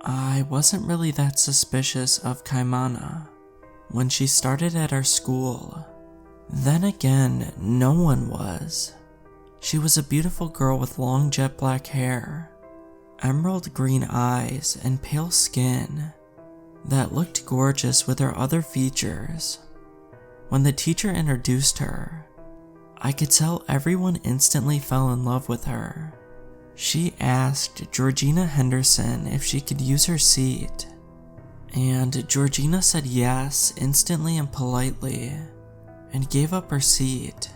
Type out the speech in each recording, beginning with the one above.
I wasn't really that suspicious of Kaimana when she started at our school. Then again, no one was. She was a beautiful girl with long jet black hair, emerald green eyes, and pale skin that looked gorgeous with her other features. When the teacher introduced her, I could tell everyone instantly fell in love with her. She asked Georgina Henderson if she could use her seat, and Georgina said yes instantly and politely, and gave up her seat.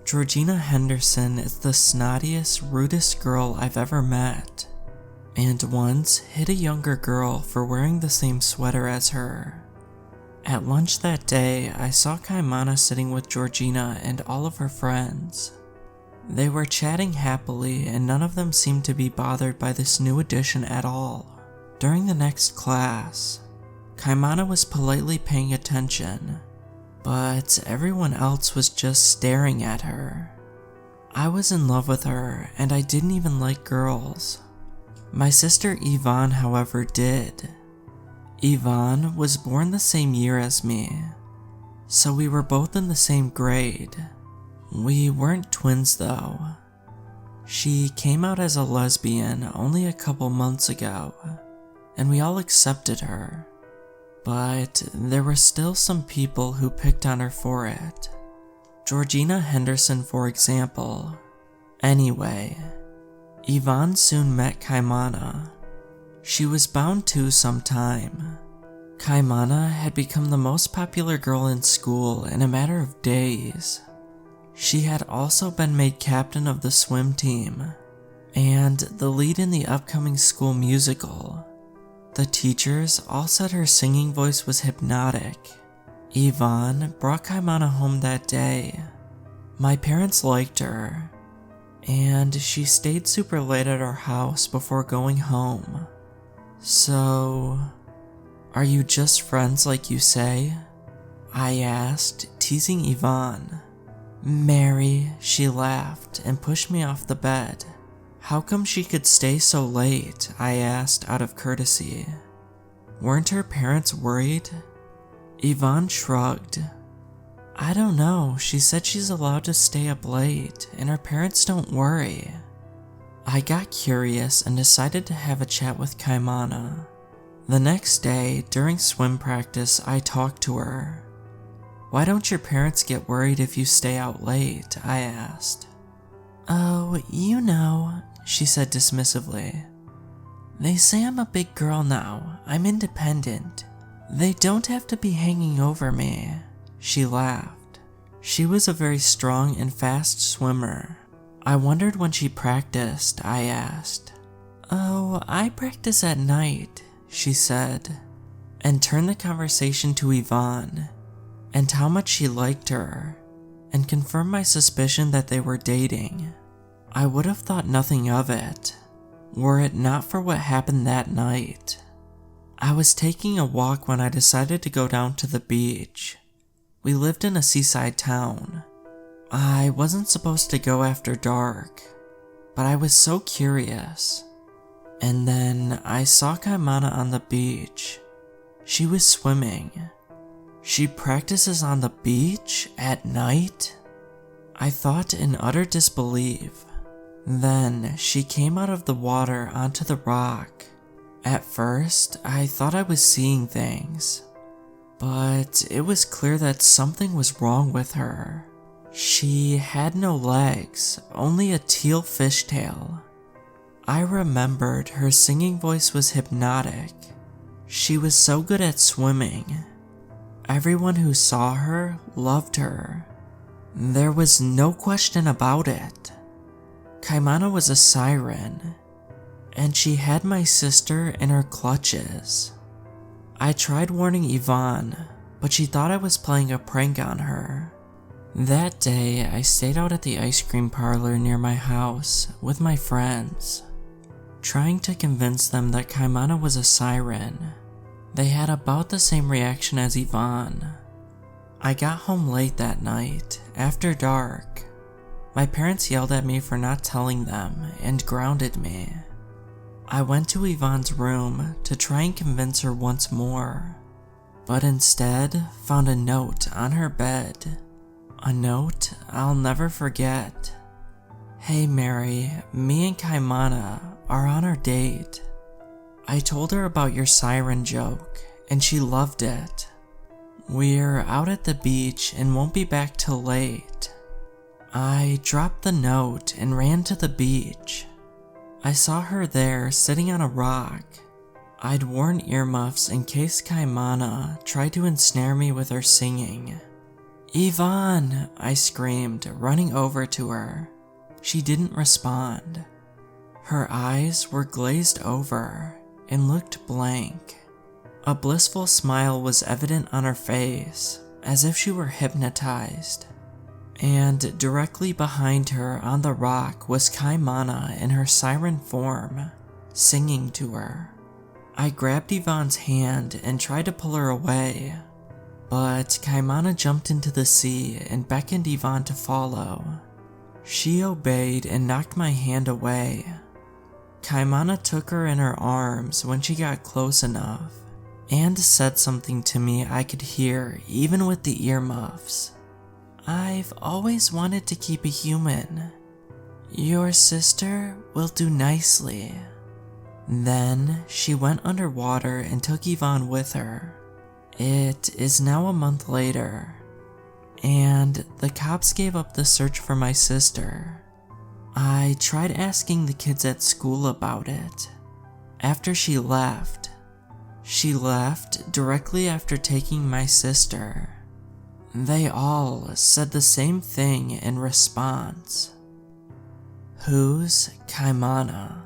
Georgina Henderson is the snottiest, rudest girl I've ever met, and once hit a younger girl for wearing the same sweater as her. At lunch that day, I saw Kaimana sitting with Georgina and all of her friends. They were chatting happily and none of them seemed to be bothered by this new addition at all. During the next class, Kaimana was politely paying attention, but everyone else was just staring at her. I was in love with her and I didn't even like girls. My sister Yvonne, however, did. Yvonne was born the same year as me, so we were both in the same grade. We weren't twins though. She came out as a lesbian only a couple months ago, and we all accepted her. But there were still some people who picked on her for it. Georgina Henderson, for example. Anyway, Yvonne soon met Kaimana. She was bound to sometime. Kaimana had become the most popular girl in school in a matter of days. She had also been made captain of the swim team, and the lead in the upcoming school musical. The teachers all said her singing voice was hypnotic. Yvonne brought Kaimana home that day. My parents liked her, and she stayed super late at our house before going home. So, are you just friends like you say? I asked, teasing Yvonne. Mary, she laughed and pushed me off the bed. How come she could stay so late? I asked out of courtesy. Weren't her parents worried? Yvonne shrugged. I don't know, she said she's allowed to stay up late and her parents don't worry. I got curious and decided to have a chat with Kaimana. The next day, during swim practice, I talked to her. Why don't your parents get worried if you stay out late? I asked. Oh, you know, she said dismissively. They say I'm a big girl now. I'm independent. They don't have to be hanging over me. She laughed. She was a very strong and fast swimmer. I wondered when she practiced, I asked. Oh, I practice at night, she said, and turned the conversation to Yvonne, and how much she liked her, and confirmed my suspicion that they were dating. I would have thought nothing of it, were it not for what happened that night. I was taking a walk when I decided to go down to the beach. We lived in a seaside town. I wasn't supposed to go after dark, but I was so curious. And then I saw Kaimana on the beach. She was swimming. She practices on the beach at night? I thought in utter disbelief. Then she came out of the water onto the rock. At first, I thought I was seeing things, but it was clear that something was wrong with her. She had no legs, only a teal fishtail. I remembered her singing voice was hypnotic. She was so good at swimming. Everyone who saw her loved her. There was no question about it. Kaimana was a siren, and she had my sister in her clutches. I tried warning Yvonne, but she thought I was playing a prank on her. That day, I stayed out at the ice cream parlor near my house with my friends, trying to convince them that Kaimana was a siren. They had about the same reaction as Yvonne. I got home late that night, after dark. My parents yelled at me for not telling them and grounded me. I went to Yvonne's room to try and convince her once more, but instead found a note on her bed. A note I'll never forget. "Hey Mary, me and Kaimana are on our date. I told her about your siren joke, and she loved it. We're out at the beach and won't be back till late." I dropped the note and ran to the beach. I saw her there sitting on a rock. I'd worn earmuffs in case Kaimana tried to ensnare me with her singing. "Yvonne!" I screamed, running over to her. She didn't respond. Her eyes were glazed over and looked blank. A blissful smile was evident on her face, as if she were hypnotized. And directly behind her on the rock was Kaimana in her siren form, singing to her. I grabbed Yvonne's hand and tried to pull her away, but Kaimana jumped into the sea and beckoned Yvonne to follow. She obeyed and knocked my hand away. Kaimana took her in her arms when she got close enough, and said something to me I could hear even with the earmuffs. "I've always wanted to keep a human. Your sister will do nicely." Then she went underwater and took Yvonne with her. It is now a month later, and the cops gave up the search for my sister. I tried asking the kids at school about it. After she left directly after taking my sister. They all said the same thing in response. Who's Kaimana?